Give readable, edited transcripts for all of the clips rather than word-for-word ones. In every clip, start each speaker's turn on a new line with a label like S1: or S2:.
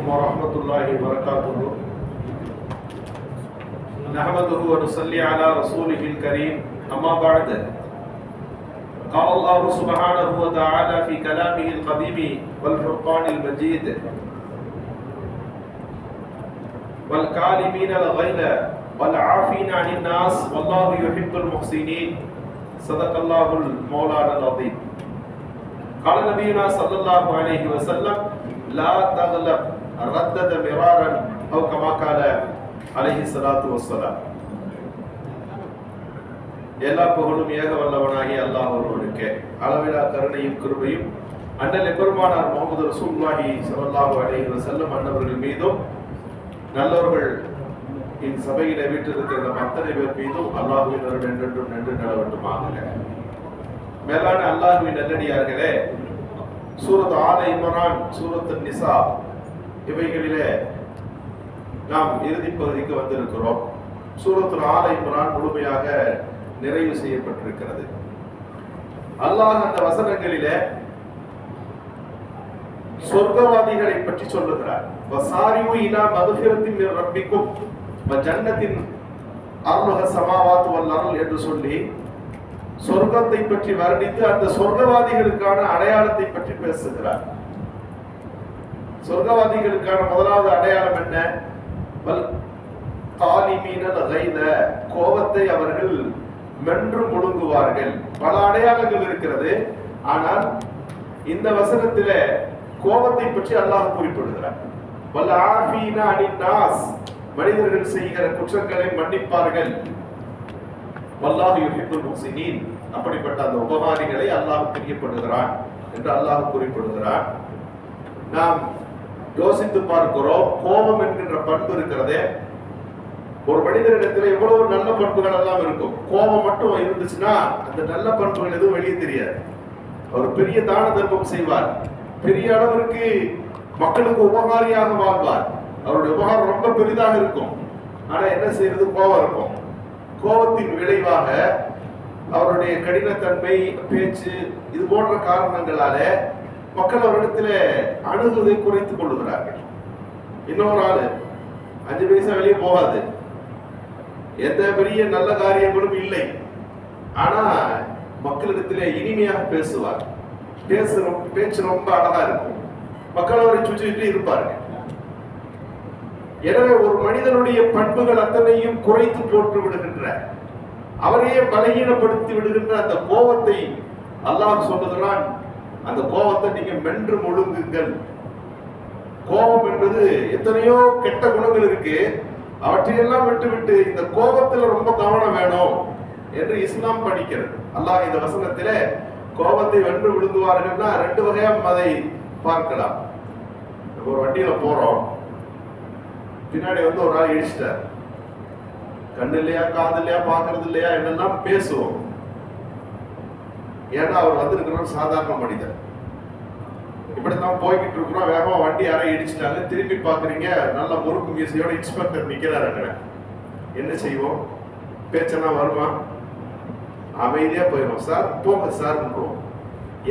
S1: عليكم ورحمة الله وبركاته. نحمده ونصلي على رسوله الكريم. أما بعد، قال الله سبحانه وتعالى في كلامه القديم والفرقان المجيد: والكاظمين الغيظ والعافين عن الناس والله يحب المحسنين. صدق الله المولانا العظيم. قال نبينا صلى الله عليه وسلم: لا تغلب ردد مرارا أو كما قال عليه الصلاة والسلام. எல்லா புகழும் ஏக வல்லவனாகிய அல்லாஹ் ஒருவனுக்கே. அளவிலா கருணையும் கிருபையும் அண்ணல் எம்பெருமானார் முஹம்மது ரசூலுல்லாஹி ஸல்லல்லாஹு அலைஹி வஸல்லம் அன்னவர்கள் மீதும் நல்லவர்கள் சபையில வீட்டிருக்கிற நம் அத்தனை பேர் மீதும் அல்லாஹ்வின் அருள் என்றென்றும் நின்று நிலவட்டுமாக. மேலான அல்லாஹ்வின் நல்லடியார்களே, சூரத் ஆல இம்ரான், சூரத் நிசா இவைகளிலே நாம் இறுதி பகுதிக்கு வந்திருக்கிறோம். சூரத் ஆல இம்ரான் முழுமையாக நிறைவு செய்யப்பட்டிருக்கிறது. அல்லாஹ் அந்த வசனங்களிலே சொர்க்கவாதிகளை பற்றி சொல்லுகிறார். வசாரிஉ இலா மக்ஃபிரத்தின் மின் ரப்பிக்கும் வ ஜன்னத்தின் அர்லுஹ ஸமாவாத்து வல் அர்ல் என்று சொல்லி சொர்க்கத்தை பற்றி வர்ணித்து அந்த சொர்க்கவாதிகளுக்கான அடையாளத்தை பற்றி பேசுகிறார். சொர்க்கவாதிகளுக்கான முதலாவது அடையாளம் என்ன? வல் காலிமீனல் கைத, கோபத்தை அவர்கள் மென்று முழுங்குவார்கள். பல அடையாளங்கள் இருக்கிறது. ஆனால் இந்த வசனத்திலே கோபத்தை பற்றி அல்லாஹ் குறிப்பிடுகிறார். வல் ஆஃபீன அனின் நாஸ், மனிதர்கள் செய்கிற குற்றங்களை மன்னிப்பார்கள். வல்லாஹு யுஹிப்புல் முஹ்சினீன், அப்படிப்பட்ட அந்த உபகாரிகளை அல்லாஹ் பிரியப்படுகிறான் என்று அல்லாஹ் குறிப்பிடுகிறான். நாம் யோசித்து பார்க்கிறோம், கோபம் என்கின்ற பண்பு இருக்கிறதே, ஒரு மனிதனிடத்தில் எவ்வளவு நல்ல பண்புகள் எல்லாம் இருக்கும். கோபம் மட்டும் இருந்துச்சுன்னா அந்த நல்ல பண்புகள் எதுவும் வெளியே தெரியாது. அவர் பெரிய தான தர்மம் செய்வார், பெரிய அளவிற்கு மக்களுக்கு உபகாரியாக வாழ்வார், அவருடைய உபகாரம் ரொம்ப பெரிதாக இருக்கும். ஆனா என்ன செய்யறது? கோபம் இருக்கும். கோபத்தின் விளைவாக அவருடைய கடினத்தன்மை, பேச்சு, இது போன்ற காரணங்களால மக்கள் அவரிடத்துல அணுகுவதை குறைத்துக் கொள்ளுகிறார்கள். இன்னொரு ஆளு 5 பைசா வெளியே போகாது, எந்த பெரிய நல்ல காரியங்களும் இல்லை, ஆனா மக்களிடத்திலே இனிமையாக பேசுவார், பேச்சு ரொம்ப அழகா இருக்கும், மக்கள் அவரை சுற்றிட்டு இருப்பார்கள். எனவே ஒரு மனிதனுடைய பண்புகள் அத்தனையும் குறைத்து போட்டு விடுகின்ற, அவரையே பலகீனப்படுத்தி விடுகின்ற அந்த கோபத்தை அல்லாஹ் சொல்லுகிறான். அந்த கோபத்தை நீங்க மென்று முழுங்குங்கள். கோபம் என்பது எத்தனையோ கெட்ட குணங்கள் இருக்கு, அவற்றையெல்லாம் விட்டுவிட்டு இந்த கோபத்துல ரொம்ப கவனம் வேணும் என்று இஸ்லாம் படிக்கிறது. அல்லாஹ் இந்த வசனத்திலே கோபத்தை வென்று விழுங்குவார்கள்னா 2 வகையா அதை பார்க்கலாம். ஒரு வண்டியில போறோம், பின்னாடி ஒரு ஆள் இடிச்சிட்டார், கண்ணு இல்லையா காது இல்லையா பாக்குறது இல்லையா என்னெல்லாம் பேசுவோம். ஏன்னா அவர் வந்திருக்கிறோம் சாதாரண மனிதர். இப்படித்தான் போய்கிட்டு இருக்கிறோம், வேகமா வண்டி யாரை இடிச்சிட்டாங்க, திரும்பி பாக்குறீங்க, நல்ல முறுக்கு மீசையோட இன்ஸ்பெக்டர் நிக்கிறாரு. என்ன செய்வோம்? பேச்செல்லாம் வருமா? அமைதியா போயிடும். சார் போங்க சார்.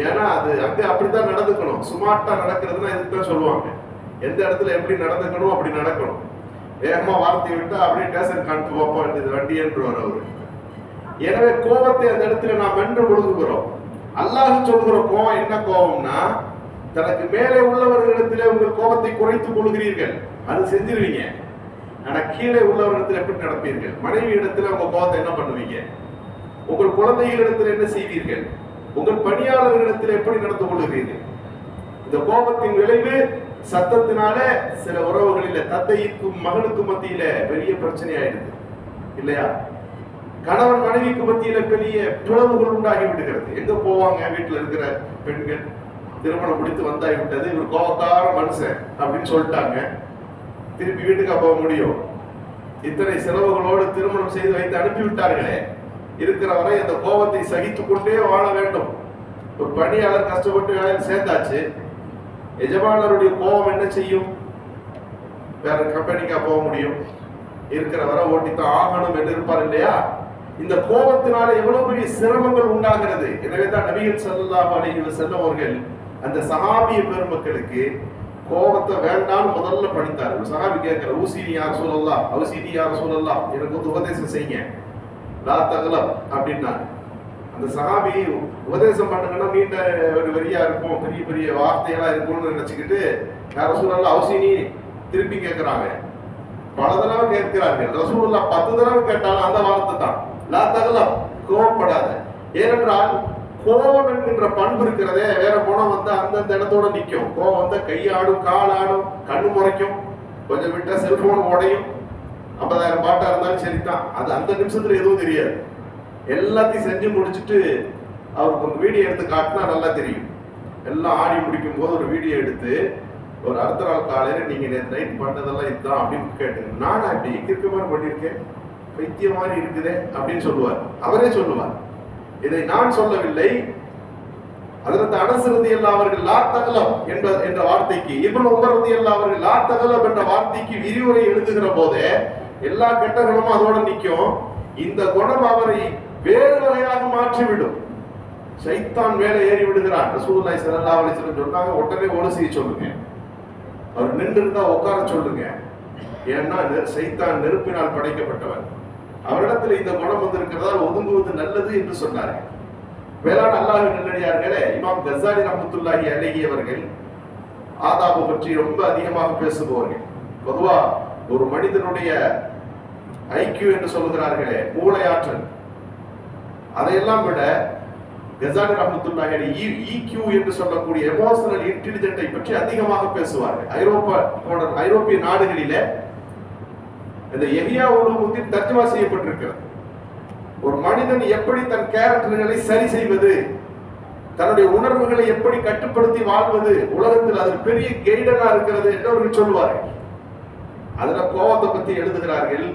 S1: ஏன்னா அது அங்க அப்படித்தான் நடந்துக்கணும். சுமார்ட்டா நடக்கிறதுனா இதுதான் சொல்லுவாங்க. எந்த இடத்துல எப்படி நடந்துக்கணும் அப்படி நடக்கணும். வேகமா வார்த்தை விட்டா அப்படியே டேசன் காணிட்டு வைப்போம், இந்த வண்டி என்றுவார் அவரு. எனவே கோபத்தை அந்த இடத்துல நாம் வென்று முழுங்குகிறோம். அல்லாஹ் சொல்கிற கோபம் என்ன கோபம்னா, தனக்கு மேலே உள்ளவர்களிடத்திலே உங்கள் கோபத்தை குறைத்துக் கொள்கிறீர்கள், அது செஞ்சிருவீங்க. ஆனா கீழே உள்ளவர்களிடத்தில் எப்படி நடப்பீர்கள்? மனைவி இடத்துல உங்க கோபத்தை என்ன பண்ணுவீங்க? உங்கள் குழந்தைகளிடத்தில் என்ன செய்வீர்கள்? உங்கள் பணியாளர்களிடத்தில் எப்படி நடந்து கொள்கிறீர்கள்? இந்த கோபத்தின் விளைவு சத்தத்தினால சில உறவுகளில தந்தைக்கும் மகனுக்கும் மத்தியில பெரிய பிரச்சனை ஆயிடுது இல்லையா? கணவன் மனைவிக்கு மத்தியில பெரிய பிளவுகள் உண்டாகி விடுகிறது. எங்க போவாங்க? வீட்டுல இருக்கிற பெண்கள் திருமணம் முடித்து வந்தாகிவிட்டது, இவர் கோபக்கார மனுஷன் அப்படின்னு சொல்லிட்டாங்க, திருப்பி வீட்டுக்கு போக முடியும்? இத்தனை செலவுகளோடு திருமணம் செய்து வைத்து அனுப்பிவிட்டார்களே, இருக்கிற வரை அந்த கோபத்தை சகித்துக் கொண்டே வாழ வேண்டும். ஒரு பணியாளர் கஷ்டப்பட்டு வேலையில் சேர்ந்தாச்சு, எஜமானருடைய கோபம் என்ன செய்யும்? வேற கம்பெனிக்கா போக முடியும்? இருக்கிற வரை ஓட்டித்தான் ஆகணும் என்று இருப்பார் இல்லையா? இந்த கோபத்தினால எவ்வளவு பெரிய சிரமங்கள் உண்டாகிறது. எனவே தான் நபிகள் ஸல்லல்லாஹு அலைஹி வஸல்லம் அவர்கள் அந்த சஹாபிய பெருமக்களுக்கு கோபத்தை வேண்டாம்னு முதல்ல பண்ணித்தாரு. சஹாபி கேட்கிற, ஊசினி யார் சொல்லலாம், அவசீனி யார் சொல்லலாம், எனக்கு வந்து உபதேசம் செய்யுங்க, லா தகலம் அப்படின்னாரு. அந்த சஹாபி உபதேசம் பண்ணுங்கன்னா நீண்ட ஒரு வரியா இருக்கும், பெரிய பெரிய வார்த்தைகளா இருக்கும்னு நினைச்சுக்கிட்டு யார் சொல்லலாம் அவசீனி திருப்பி கேட்கிறாங்க. பல தடவை கேட்கிறார்கள். ரசூலுல்லா 10 தடவை கேட்டாலும் அந்த வார்த்தை தான், லா தகலம், கோபப்படாத. ஏனென்றால் கோபம் என்கின்ற பண்பு இருக்கிறதே, வேற குணம் வந்து அந்தந்த இடத்தோட நிற்கும். கோபம் வந்து கையாடும், காலாடும், கண்ணு முறைக்கும், கொஞ்சம் விட்டா செல்போன் உடையும். 50,000 பாட்டா இருந்தாலும் சரிதான், அது அந்த நிமிஷத்துல எதுவும் தெரியாது. எல்லாத்தையும் செஞ்சு முடிச்சுட்டு அவருக்கு ஒரு வீடியோ எடுத்து காட்டினா நல்லா தெரியும். எல்லாம் ஆடி முடிக்கும் போது ஒரு வீடியோ எடுத்து ஒரு அடுத்த நாள் காலையில நீங்க நேற்று நைட் பண்ணதெல்லாம் இதுதான் அப்படின்னு கேட்டுங்க. நானா இப்படி இருக்க மாதிரி பண்ணியிருக்கேன், பைத்திய மாதிரி இருக்குதே அப்படின்னு சொல்லுவார். அவரே சொல்லுவார், இதை நான் சொல்லவில்லை. அதற்கு அனஸ் ரலியல்லாஹு அவர்கள் லா தகலம் என்ற வார்த்தைக்கு, இப்னு உமர் ரலியல்லாஹு அவர்கள் லா தகலம் என்ற வார்த்தைக்கு விரிவுரை எழுதுகிற போதே எல்லா கெட்ட குணமும் அதோட நிற்கும். இந்த குணம் அவரை வேறு வகையாக மாற்றிவிடும். சைத்தான் மேலே ஏறி விடுகிறான். ரசூலுல்லாஹி ஸல்லல்லாஹு அலைஹி வஸல்லம் சொன்னாங்க, உடனே ஒளி செய்ய சொல்லுங்க, அவர் நின்று இருந்தா உட்கார சொல்லுங்க. ஏன்னா சைத்தான் நெருப்பினால் படைக்கப்பட்டவர். அவரிடத்தில் இந்த குணம் வந்து இருக்கிறதால் ஒதுங்குவது நல்லது என்று சொன்னார்கள். வேளாண் அல்லாஹ்வின் நல்லடியார்களே, இமாம் கஸாலி ரஹ்மத்துல்லாஹி அலைஹி அவர்கள் ஆதாபு பற்றி ரொம்ப அதிகமாக பேசுபவர்கள். பொதுவா ஒரு மனிதனுடைய ஐக்கியூ என்று சொல்கிறார்களே, மூளையாற்றல், அதையெல்லாம் விட கஸாலி ரஹ்மத்துல்லாஹி அலைஹி EQ என்று சொல்லக்கூடிய எமோஷனல் இன்டெலிஜென்ட்டை பற்றி அதிகமாக பேசுவார்கள். ஐரோப்பிய நாடுகளிலே இந்த எஹ்யா உலூமுத்தீன் தர்ஜுமா செய்யப்பட்டிருக்கிறது. ஒரு மனிதன் எப்படி தன் கேரக்டர்களை சரி செய்வது, தன்னுடைய உணர்வுகளை எப்படி கட்டுப்படுத்தி வாழ்வது, உலகத்தில் அது பெரிய கைடனா இருக்கிறது என்று அவர்கள் சொல்லுவார்கள். அதுல கோபத்தை பத்தி எழுதுகிறார்கள்.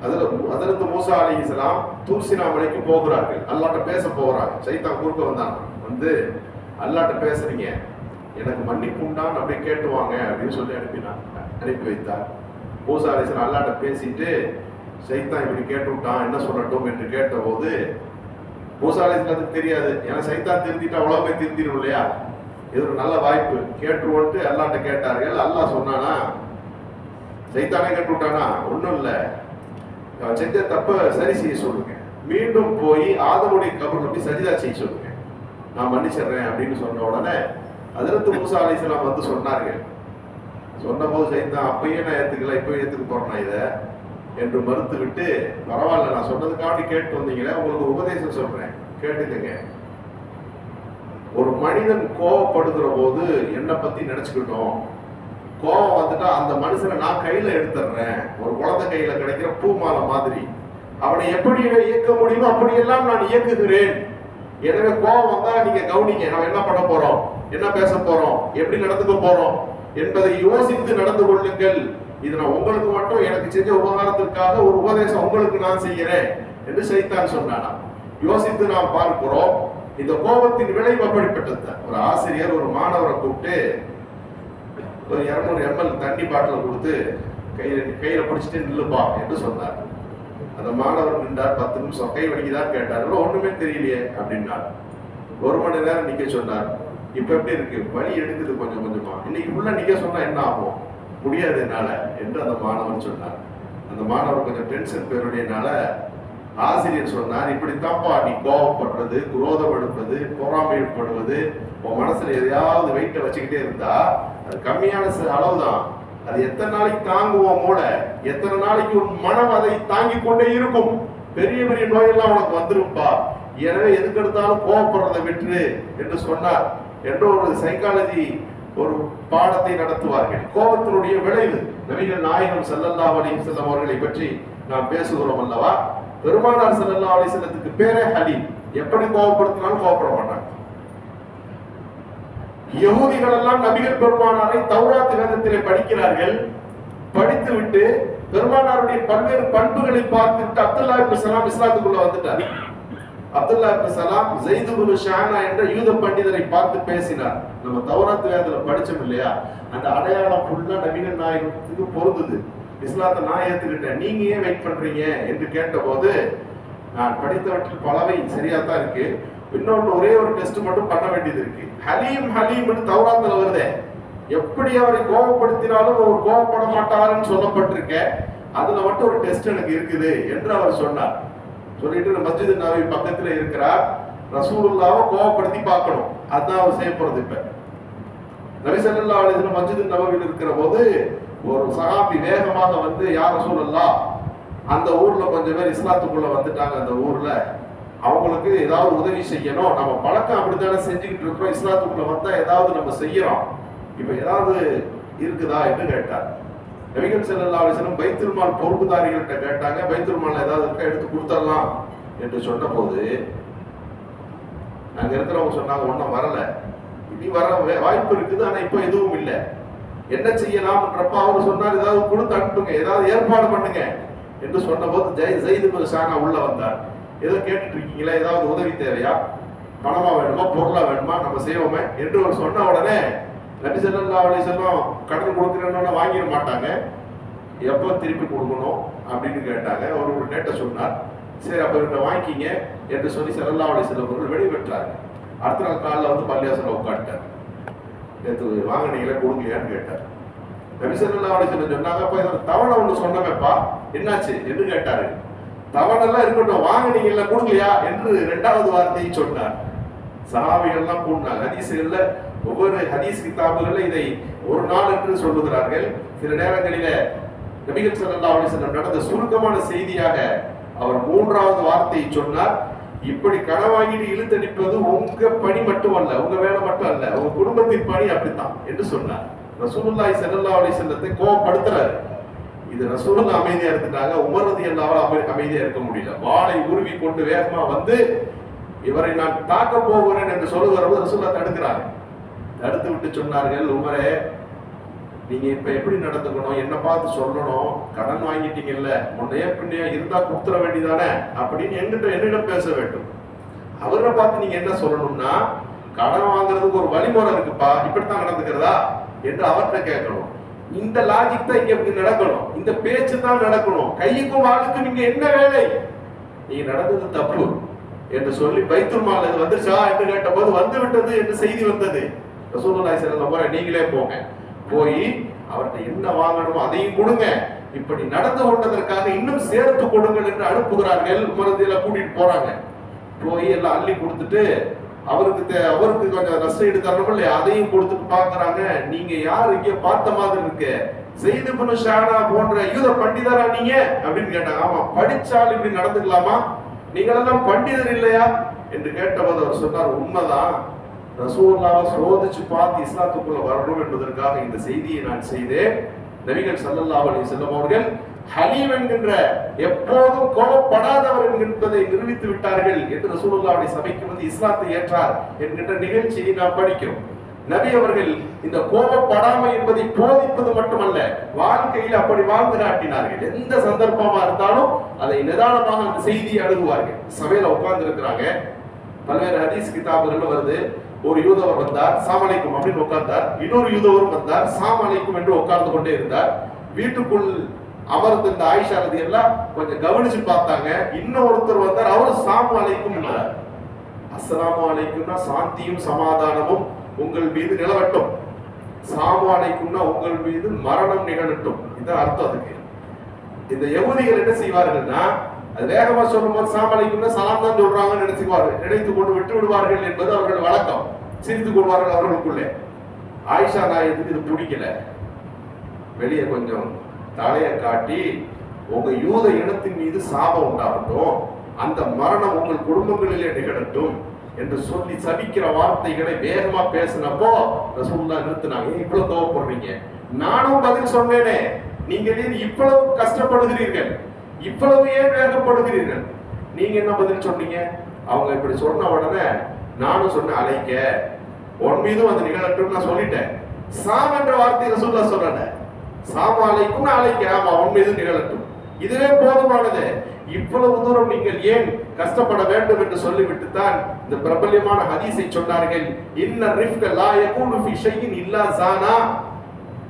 S1: ஹஜ்ரத் மூசா அலைஹிஸ்ஸலாம் தூர்சினா மலைக்கு போகிறார்கள். அல்லாஹ்ட்ட பேச போகிறாங்க. சைத்தான் குறுக்க வந்தான். வந்து அல்லாஹ்ட்ட பேசுறீங்க, எனக்கு மன்னிப்பு உண்டான் அப்படி கேட்டுவாங்க அப்படின்னு சொல்லி அனுப்பி வைத்தார். மூசா அலைஹிஸ்ஸலாம் அல்லாஹ்ட்ட பேசிட்டு, சைத்தான் இப்படி கேட்டு விட்டான், என்ன சொல்லட்டும் என்று கேட்ட போது மூசா அலைஹிஸ்ஸலாத்துக்கு தெரியாது. ஏன்னா சைத்தான் திருந்திட்டா உலகமே திருந்திடும் இல்லையா, இது ஒரு நல்ல வாய்ப்பு, கேட்டுருவோன்ட்டு அல்லாஹ்ட்ட கேட்டார்கள். அல்லாஹ் சொன்னானா, சைத்தானே கேட்டு விட்டானா, ஒன்றும் இல்லை, செஞ்ச தப்ப சரி செய்ய சொல்லுங்க, மீண்டும் போய் ஆதமுடைய கபர்ல போய் சஜிதா செய்ய சொல்லுங்க, நான் மன்னிச்சிடுறேன் அப்படின்னு சொன்ன உடனே ஹஜ்ரத் மூசா அலைஹிஸ்ஸலாம் வந்து சொன்னார்கள். சொன்னபோது சைத்தான், அப்பயே நான் ஏத்துக்கல, இப்போ ஏத்துக்க போறேன் இதை என்று மறுத்து விட்டு, பரவாயில்ல, நான் சொன்னதுக்காண்டி கேட்டு வந்தீங்களே, உங்களுக்கு உபதேசம் சொல்றேன், கேட்டுக்கங்க. ஒரு மனிதன் கோபப்படுகிற போது என்னை பத்தி நினைச்சுக்கிட்டோம், கோபம் வந்துட்டா அந்த மனுஷனை நான் கையில எடுத்துடுறேன், ஒரு குழந்தை கையில கிடைக்கிற பூ மாலை மாதிரி. அவனை எப்படி இயக்க முடியுமோ அப்படியெல்லாம் நான் இயக்குகிறேன். எனவே கோபம் வந்தா நீங்க கவனிங்க, நம்ம என்ன பண்ண போறோம், என்ன பேச போறோம், எப்படி நடந்துக்க போறோம் என்பதை யோசித்து நடந்து கொள்ளுங்கள். இது நான் உங்களுக்கு மட்டும் எனக்கு செஞ்ச உபகாரத்திற்காக ஒரு உபதேசம் உங்களுக்கு நான் செய்கிறேன் என்று சைத்தான் சொன்னானா. யோசித்து நாம் பார்க்கிறோம், இந்த கோபத்தின் விளைவு அப்படிப்பட்டது. ஒரு ஆசிரியர் ஒரு மாணவரை கூப்பிட்டு ஒரு 200 ml தண்ணி பாட்டில் கொடுத்து கையில பிடிச்சிட்டு நில்லுப்பா என்று சொன்னார். அந்த மாணவர் நின்றார். 10 நிமிஷம். கை வலிக்குதான் கேட்டார். ஒண்ணுமே தெரியலையே அப்படின்னார். 1 மணி நேரம் நிக்க சொன்னார். இப்ப எப்படி இருக்கு, வலி எடுக்குது கொஞ்சம் கொஞ்சமா. இன்னைக்கு ஃபுல்லா நிக்க சொன்னா என்ன ஆகும், முடியாது என்னால என்று அந்த மாணவன் சொன்னார். அந்த மாணவர் கொஞ்சம் டென்ஷன் பேருடையனால ஆசிரியர் சொன்னார், இப்படித்தான்ப்பா நீ கோபப்படுறது, குரோதம் எடுப்பது, பொறாமைப்படுவது, உன் மனசுல எதையாவது வெயிட்ட வச்சுக்கிட்டே இருந்தா அது கம்மியான அளவுதான். அது எத்தனை நாளைக்கு தாங்குவோம் மூளை, எத்தனை நாளைக்கு உன் மனம் அதை தாங்கி கொண்டே இருக்கும். பெரிய பெரிய நோயெல்லாம் உனக்கு வந்துருப்பா. எனவே எதுக்கு எடுத்தாலும் கோபப்படுறதை விட்டுரு என்று சொன்னார் என்று ஒரு சைக்காலஜி ஒரு பாடத்தை நடத்துவார்கள். கோபத்தினுடைய விளைவு. நபிகள் நாயகம் ஸல்லல்லாஹு அலைஹி வஸல்லம் அவர்களை பற்றி நாம் பேசுகிறோம் அல்லவா. பெருமானார் ஸல்லல்லாஹு அலைஹி வஸல்லத்துக்கு பேரே ஹலீம். எப்படி கோபப்படுத்தினாலும் கோபப்பட மாட்டாங்க. யஹூதிகள் எல்லாம் நபிகள் பெருமானாரை தௌராத் வேதத்திலே படிக்கிறார்கள். படித்து விட்டு பெருமானாருடைய பல்வேறு பண்புகளை பார்த்துட்டு அப்துல்லா இப்னு சலாம் இஸ்லாத்துக்குள்ள வந்துட்டார். அப்துல்லா இப்னு சலாம் ஸைத் இப்னு ஷானா என்ற யூத பண்டிதரை பார்த்து பேசினார். நம்ம தௌராத் வேதத்துல படிச்சோம் இல்லையா, அந்த அடையாளம் ஃபுல்லா நபிகள் நாயகத்துக்கு பொருந்தது. இஸ்லாத்தை நான் ஏத்துக்கிட்டேன், நீங்க ஏன் வெயிட் பண்றீங்க என்று கேட்டபோது, நான் படித்தவற்றில் பலவை சரியா தான் இருக்கு, இன்னொன்று ஒரே ஒரு டெஸ்ட் மட்டும் பண்ண வேண்டியது இருக்கு. ஹலீம் ஹலீம்னு தௌராத்துல வருதே, எப்படி அவரை கோபப்படுத்தினாலும் அவர் கோபப்பட மாட்டாருன்னு சொல்லப்பட்டிருக்க, அதுல மட்டும் ஒரு டெஸ்ட் எனக்கு இருக்குது என்று அவர் சொன்னார். சொல்லிட்டு மஸ்ஜித் நபவி பக்கத்துல இருக்கிறார், ரசூலுல்லாவை கோபப்படுத்தி பார்க்கணும், அதுதான் அவர் செய்ய போறது. இப்ப நபி ஸல்லல்லாஹு அலைஹி வஸல்லம் மஸ்ஜித் நபவியில் இருக்கிற போது ஒரு சஹாபி வேகமாக வந்து, யா ரசூலல்லாஹ், அந்த ஊர்ல கொஞ்சம் பேர் இஸ்லாத்துக்குள்ள வந்துட்டாங்க, அந்த ஊர்ல அவங்களுக்கு ஏதாவது உதவி செய்யணும், நம்ம பழக்கம் அப்படித்தானே செஞ்சுக்கிட்டு இருக்கிறோம், இஸ்லாத்துக்குள்ள வந்தா ஏதாவது நம்ம செய்யறோம், இப்ப ஏதாவது இருக்குதா என்று கேட்டார். நபிகள் ஸல்லல்லாஹு அலைஹி வஸல்லம் பைத்துல் மால் பொறுப்புதாரிகள்கிட்ட கேட்டாங்க, பைத்துல் மால் ஏதாவது இருக்கா எடுத்து கொடுத்துடலாம் என்று சொன்ன போது அங்க இருக்கிறவங்க சொன்னாங்க, ஒன்னும் வரல, இனி வர வாய்ப்பு இருக்குது, ஆனா இப்ப எதுவும் இல்லை, என்ன செய்யலாம்ன்றப்ப அவர் சொன்னார், ஏதாவது கொடுத்து அனுப்புங்க, ஏதாவது ஏற்பாடு பண்ணுங்க என்று சொன்ன போது ஸைத் இப்னு ஸானா உள்ள வந்தார். ஏதோ கேட்டுட்டு இருக்கீங்களா, ஏதாவது உதவி தேவையா, பணமா வேணுமா, பொருளா வேணுமா, நம்ம செய்வோமே என்று அவர் சொன்ன உடனே நபி ஸல்லல்லாஹு அலைஹி வஸல்லம் கடன் கொடுக்குறேன்னு வாங்கிட மாட்டாங்க, எப்போ திருப்பி கொடுக்கணும் அப்படின்னு கேட்டாங்க. அவர் ஒரு டேட்டை சொன்னார். சரி, அப்ப இவங்க வாங்கிக்கிங்க என்று சொல்லி ஸல்லல்லாஹு அலைஹி வஸல்லம் அவர்கள் வெளிப்பெற்றார். அடுத்த நாள் காலையில் வந்து பள்ளியாசல உட்காந்துட்டார். நேற்று வாங்கினீங்களா, கொடுக்கலையான்னு கேட்டார். நபி ஸல்லல்லாஹு அலைஹி வஸல்லம் சொன்னாங்க, அப்ப இதை தவணை ஒன்று சொன்னமேப்பா, என்னாச்சு என்று கேட்டாரு. தவணெல்லாம் இருக்கட்டும், வாங்கினீங்களா, கொடுக்கலையா என்று இரண்டாவது வார்த்தையை சொன்னார். சஹாபிகள்லாம் கூடினாங்க. ஹதீஸ்கள்ல ஒவ்வொரு ஹதீஸ் கிதாபுகள்ல இதை ஒரு நாள் என்று சொல்லுகிறார்கள். சில நேரங்களில நபிகள் ஸல்லல்லாஹு அலைஹி வஸல்லம் நடந்த சுருக்கமான செய்தியாக அவர் மூன்றாவது வார்த்தையை சொன்னார். இப்படி கடன் வாங்கிட்டு இழுத்தடிப்பது உங்க பணி மட்டுமல்ல, உங்க வேலை மட்டும் அல்ல, உங்க குடும்பத்தின் பணி அப்படித்தான் என்று சொன்னார். ரசூலுல்லாஹி ஸல்லல்லாஹு அலைஹி வஸல்லத்தை கோபப்படுத்துறாரு. இது ரசூலுல்லாஹ் அமைதியா இருந்துட்டாங்க, உமர் ரலியல்லாஹு அன்ஹு அமைதியா இருக்க முடியல. வாளை உருவி கொண்டு வேகமா வந்து இவரை நான் தாக்க போகிறேன் என்று சொல்லுகிற போது ரசூலுல்லாஹ் தடுக்கிறாங்க. தடுத்து விட்டு சொன்னார்கள், உமரே, நீங்க இப்ப எப்படி நடந்துக்கணும், என்ன பார்த்து சொல்லணும், கடன் வாங்கிட்டீங்கல்ல, முன்னைய பின்னையா இருந்தா கொடுத்துட வேண்டியதானே அப்படின்னு என்னிடம் பேச வேண்டும். அவரை பார்த்து நீங்க என்ன சொல்லணும்னா, கடன் வாங்குறதுக்கு ஒரு வழிமுறை இருக்குப்பா, இப்படித்தான் நடந்துக்கிறதா என்று அவர்கிட்ட கேட்கணும். இந்த லாஜிக் தான் இங்க நடக்கணும், இந்த பேச்சு தான் நடக்கணும். கைக்கும் வாளுக்கும் நீங்க என்ன வேலை, நீங்க நடந்தது தப்பு என்று சொல்லி பைத்துல் மால் இது வந்துருச்சா என்று கேட்ட போது வந்து விட்டது என்று செய்தி வந்தது. ரசூலுல்லாஹி ஸல்லல்லாஹு அலைஹி வஸல்லம் நீங்களே போங்க, போய் அவர்கிட்ட என்ன வாங்கணுமோ அதையும் கொடுங்க, இப்படி நடந்து கொண்டதற்காக இன்னும் சேர்த்து கொடுங்கள் என்று அனுப்புகிறார்கள். உமரதியில கூட்டிட்டு போறாங்க. போய் எல்லாம் அள்ளி கொடுத்துட்டு அவருக்கு கொஞ்சம் நஷ்டஈடு தரணும் இல்லையா, அதையும் கொடுத்துட்டு பாக்குறாங்க. நீங்க யாரு இங்க பார்த்த மாதிரி இருக்கு, ஸைத் இப்னு ஸானா போன்ற யூத பண்டிதரா நீங்க அப்படின்னு கேட்டாங்க. ஆமா, படிச்சால் இப்படி நடந்துக்கலாமா, நீங்களெல்லாம் பண்டிதர் இல்லையா என்று கேட்டபோது அவர் சொன்னார், உண்மைதான், ரசூலுல்லாஹ்வை சோதிச்சு பார்த்து இஸ்லாத்துக்குள்ள வரணும் என்பதற்காக இந்த செய்தியை நான் செய்தேன். நபிகள் ஸல்லல்லாஹு அலைஹி வஸல்லம் அவர்கள் ஹலீம் என்கின்ற எப்போதும் கோபப்படாதவர் என்பதை நிரூபித்து விட்டார்கள் என்று ரசூலுல்லாஹ்வுடைய சபைக்கு வந்து இஸ்லாத்தை ஏற்றார் என்கின்ற நிகழ்ச்சியை நாம் படிக்கிறோம். நபி அவர்கள் இந்த கோபப்படாமை என்பதை போதிப்பது மட்டுமல்ல, வாழ்க்கையில் அப்படி வாழ்ந்து காட்டினார்கள். எந்த சந்தர்ப்பமா இருந்தாலும் அதை நிதானமாக அந்த செய்தியை அணுகுவார்கள். சபையில உட்கார்ந்து இருக்கிறாங்க, பல்வேறு ஹதீஸ் கிதாபுகள் வருது. ஒரு யூதவர் வந்தார், ஸலாம் அலைக்கும் அப்படின்னு உட்கார்ந்தார். இன்னொரு யூதவரும் வந்தார், ஸலாம் அலைக்கும் என்று உட்கார்ந்து கொண்டே இருந்தார். வீட்டுக்குள் அமர்ந்து இந்த ஆயிஷா ரலியல்லாஹு கொஞ்சம் கவனிச்சு பார்த்தாங்க. இன்னொருத்தர் வந்தார், அவரு ஸலாம் அலைக்கும் என்றார். அஸ்ஸலாமு அலைக்கும்னா சாந்தியும் சமாதானமும் உங்கள் மீது நிலவட்டும், ஸலாம் அலைக்கும்னா உங்கள் மீது மரணம் நிகழட்டும், இதுதான் அர்த்தம். அதுக்கு இந்த யஹூதிகள் என்ன செய்வார்கள்னா, அது வேகமா சொல்லும்போது ஸலாம் அலைக்கும்னா சலாம் தான் சொல்றாங்கன்னு நினைத்துக் கொண்டு விட்டு விடுவார்கள் என்பது அவர்கள் வழக்கம். சிரித்துக் கொள்வார்கள் அவர்களுக்குள்ளே. ஆயிஷா நாயகத்துக்கு இது பிடிக்கல. வெளியே கொஞ்சம் தலையை காட்டி, உங்க யூத இனத்தின் மீது சாபம் உண்டாகட்டும், அந்த மரணம் உங்கள் குடும்பங்களிலே நிகழட்டும் என்று சொல்லி சபிக்கிற வார்த்தைகளை வேகமா பேசினப்போ ரசூலுல்லாஹ் நிறுத்தினாங்க. இவ்வளவு கோவப்படுறீங்க, நானும் பதில் சொன்னேனே, நீங்கள் இவ்வளவு கஷ்டப்படுகிறீர்கள், இவ்வளவு ஏன் வேகப்படுகிறீர்கள், நீங்க என்ன பதில் சொன்னீங்க? அவங்க இப்படி சொன்ன உடனே நானும் சொன்ன, அழைக்க உன் மீதும் அது நிகழட்டும் நான் சொல்லிட்டேன். சாம் என்ற வார்த்தை ரசூலுல்லாஹ் சொல்லல, ஸலாம் அலைக்கும் நான் அழைக்கிறேன், ஆமா உன் மீது நிகழட்டும், இதுவே போதுமானது, இவ்வளவு தூரம் நீங்கள் ஏன் கஷ்டப்பட வேண்டும் என்று சொல்லிவிட்டு தான் இந்த பிரபல்யமான ஹதீஸை சொன்னார்கள். இன்ன ரிஃப்க லா யகூனு ஃபீ ஷைஇன் இல்லா ஸானா,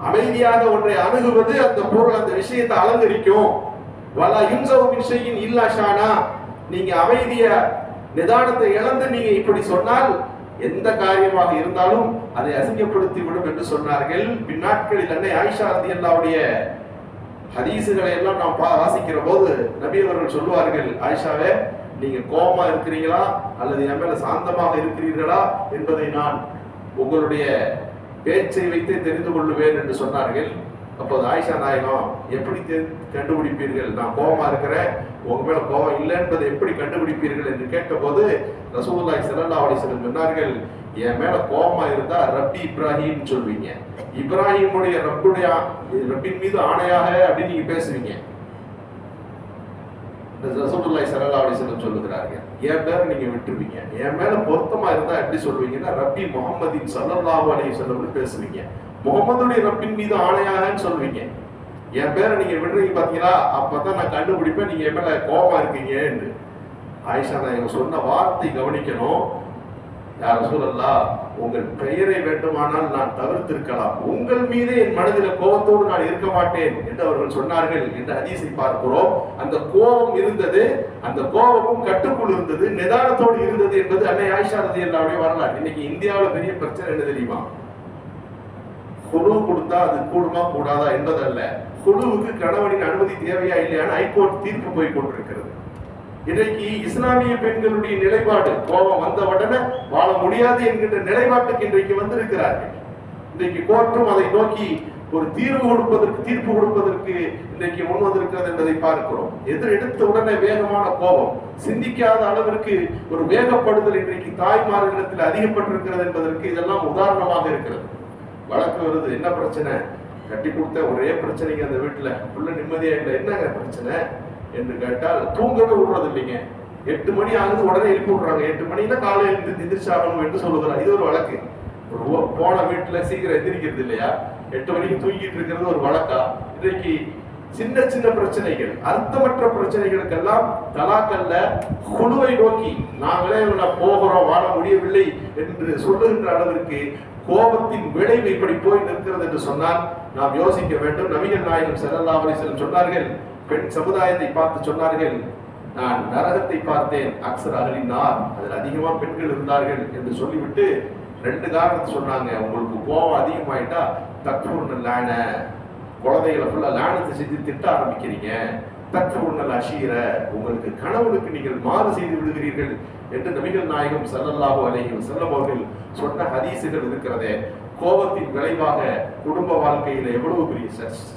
S1: அமைதியாக ஒன்றை அணுகுவது அந்த பொருள் அந்த விஷயத்தை அலங்கரிக்கும். வலா யுன்ஸவு மின் ஷைஇன் இல்லா ஷானா, நீங்க அமைதியா நிதானத்தை இழந்து நீங்க இப்படி சொன்னால் எந்த காரியமாக இருந்தாலும் அதை அசிங்கப்படுத்தி விடும் என்று சொன்னார்கள். பின்னாட்களில் அன்னை ஆயிஷா ரலியல்லாஹுடைய ஹதீசுகளை எல்லாம் நாம் வாசிக்கிற போது நபி அவர்கள் சொல்லுவார்கள், ஆயிஷாவே நீங்க கோபமா இருக்கிறீங்களா அல்லது என் மேல சாந்தமாக இருக்கிறீர்களா என்பதை நான் உங்களுடைய பேச்சை வைத்தே தெரிந்து கொள்ளுவேன் என்று சொன்னார்கள். அப்போது ஆயிஷா நாயகம் எப்படி கண்டுபிடிப்பீர்கள், நான் கோபமா இருக்கிறேன், உங்க மேல கோபம் இல்லை என்பதை எப்படி கண்டுபிடிப்பீர்கள் என்று கேட்டபோது ரசூலுல்லாஹி ஸல்லல்லாஹு அலைஹி வஸல்லம் சொன்னார்கள், என் மேல கோபமா இருந்தா ரப்பி இப்ராஹிம் சொல்வீங்க, இப்ராஹிமுடைய ரப்பின் மீது ஆணையாக அப்படின்னு நீங்க பேசுவீங்க. ரசூலுல்லாஹி ஸல்லல்லாஹு அலைஹி வஸல்லம் சொல்லுகிறார்கள், என் பேரை நீங்க விட்டுருவீங்க. என் மேல பொருத்தமா இருந்தா எப்படி சொல்வீங்கன்னா ரப்பி முஹம்மதின் ஸல்லல்லாஹு அலைஹி வஸல்லம் பேசுவீங்க. முகமதுடைய ரப்பின் மீது ஆணையாகன்னு சொல்வீங்க. என் பேரை நீங்க விடுறீங்க பாத்தீங்களா, அப்பதான் நான் கண்டுபிடிப்பேன் நீங்க என் மேல கோபமா இருக்கீங்க என்று. ஆயிஷா நாயகம் சொன்ன வார்த்தை கவனிக்கணும். யா ரசூலல்லாஹ், உங்கள் பெயரை வேண்டுமானால் நான் தவிர்த்திருக்கலாம், உங்கள் மீதே என் மனதில் கோபத்தோடு நான் இருக்க மாட்டேன் என்று அவர்கள் சொன்னார்கள் என்று ஹதீஸை பார்க்கிறோம். அந்த கோபம் இருந்தது, அந்த கோபமும் கட்டுக்குள் இருந்தது, நிதானத்தோடு இருந்தது என்பது அன்னை ஆயிஷா ரலியல்லாஹுடைய வரலாறு. இன்னைக்கு இந்தியாவில் பெரிய பிரச்சனை என்ன தெரியுமா? குழு கொடுத்தா அது கூடுமா கூடாதா என்பதல்ல, குழுவுக்கு கணவனின் அனுமதி தேவையா இல்லையான்னு ஹைகோர்ட் தீர்ப்பு போய் கொண்டிருக்கிறது. இன்றைக்கு இஸ்லாமிய பெண்களுடைய நிலைப்பாடு கோபம் வந்த உடனே வாழ முடியாது என்கின்ற நிலைப்பாட்டுக்கு இன்றைக்கு வந்திருக்கிறார்கள். இன்றைக்கு கோர்ட்டும் அதை நோக்கி ஒரு தீர்ப்பு கொடுப்பதற்கு இன்றைக்கு முன் வந்திருக்கிறது என்பதை பார்க்கிறோம். எடுத்த உடனே வேகமான கோபம், சிந்திக்காத அளவிற்கு ஒரு வேகப்படுதல் இன்றைக்கு தாய்மார்களிடத்தில் அதிகப்பட்டிருக்கிறது என்பதற்கு இதெல்லாம் உதாரணமாக இருக்கிறது. வழக்கு வருது, என்ன பிரச்சனை, கட்டி கொடுத்த ஒரே பிரச்சனைங்க அந்த வீட்டுல, புள்ள நிம்மதியா இல்லை, என்னங்க பிரச்சனை என்று கேட்டால் தூங்கவே விடுறது இல்லைங்க. 8 மணி ஆகுது உடனே எழுப்பி விடுறாங்க, 8 மணில காலையில் எந்திரிச்சாகணும் என்று சொல்லுகிறார். இது ஒரு வழக்கு. போன வீட்டுல சீக்கிரம் எந்திரிக்கிறது இல்லையா, 8 மணிக்கு தூங்கிட்டு இருக்கிறது ஒரு வழக்கா? இன்றைக்கு சின்ன சின்ன பிரச்சனைகள், அர்த்தமற்ற பிரச்சனைகளுக்கெல்லாம் தலாக்கல்ல குழுவை நோக்கி நாங்களே போகிறோம், வாழ முடியவில்லை என்று சொல்லுகின்ற அளவிற்கு கோபத்தின் விளைவு இப்படி போய் நிற்கிறது என்று சொன்னால் நாம் யோசிக்க வேண்டும். நபிகள் நாயகம் ஸல்லல்லாஹு அலைஹி வஸல்லம் சொன்னார்கள், பெண் சமுதாயத்தை பார்த்து சொன்னார்கள், நான் நரகத்தை பார்த்தேன், அக்ஸர் அஹ்லின் நார், அதில் அதிகமா பெண்கள் இருந்தார்கள் என்று சொல்லிவிட்டு 2 காரணத்தை சொன்னாங்க. உங்களுக்கு கோபம் அதிகமாயிட்டா தக்ஃபுருன லான, குழந்தைகளை ஃபுல்லா லானத்தை செஞ்சு திட்ட ஆரம்பிக்கிறீங்க, தக்ஃபுருனல் அஷீர, உங்களுக்கு கணவனுக்கு நீங்கள் மாறு செய்து விடுகிறீர்கள் என்று நபிகள் நாயகம் ஸல்லல்லாஹு அலைஹி வஸல்லம் அவர்கள் சொன்ன ஹதீசுகள் இருக்கிறதே. கோபத்தின் விளைவாக குடும்ப வாழ்க்கையில எவ்வளவு பெரிய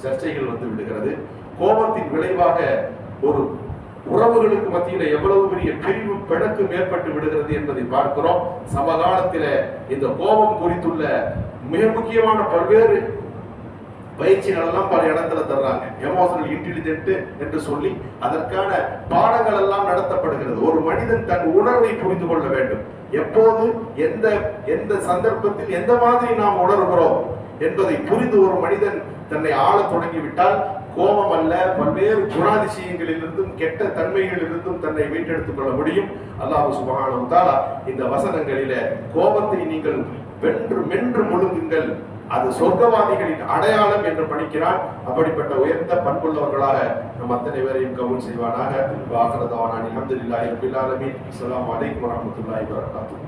S1: சர்ச்சைகள் வந்து விடுகிறது, கோபத்தின் விளைவாக ஒரு உறவுகளுக்கு மத்தியில எவ்வளவு பெரிய பிரிவு பிணக்கும் ஏற்பட்டு விடுகிறது என்பதை பார்க்கிறோம். சமகாலத்தில இந்த கோபம் குறித்துள்ள மிக முக்கியமான பல்வேறு பயிற்சிகள் எல்லாம் பல இடத்துல தர்றாங்க. எமோஷனல் இன்டெலிஜென்ட் என்று சொல்லி அதற்கான பாடங்கள் எல்லாம் நடத்தப்படுகிறது. ஒரு மனிதன் தன் உணர்வை புரிந்து கொள்ள வேண்டும். எப்போது எந்த சந்தர்ப்பத்தில் எந்த மாதிரி நாம் உணர்கிறோம் என்பதை புரிந்து ஒரு மனிதன் தன்னை ஆள தொடங்கிவிட்டால் கோபம் அல்ல, பல்வேறு குணாதிசயங்களிலிருந்தும் கெட்ட தன்மைகளிலிருந்தும் தன்னை மீட்டெடுத்துக் கொள்ள முடியும். அல்லாஹ் சுப்ஹானஹு வ தஆலா இந்த வசனங்களில கோபத்தை நீங்கள் மென்று முழுங்குங்கள், அது சொர்க்கவாதிகளின் அடையாளம் என்று படிக்கிறான். அப்படிப்பட்ட உயர்ந்த பண்புள்ளவர்களாக நம் அத்தனை பேரையும் கபூல் செய்வானாக. வாஹிரு தஅவானா அல்ஹம்துலில்லாஹி ரப்பில் ஆலமீன். அஸ்ஸலாமு அலைக்கும் வரஹ்மத்துல்லாஹி வபரகாத்துஹு.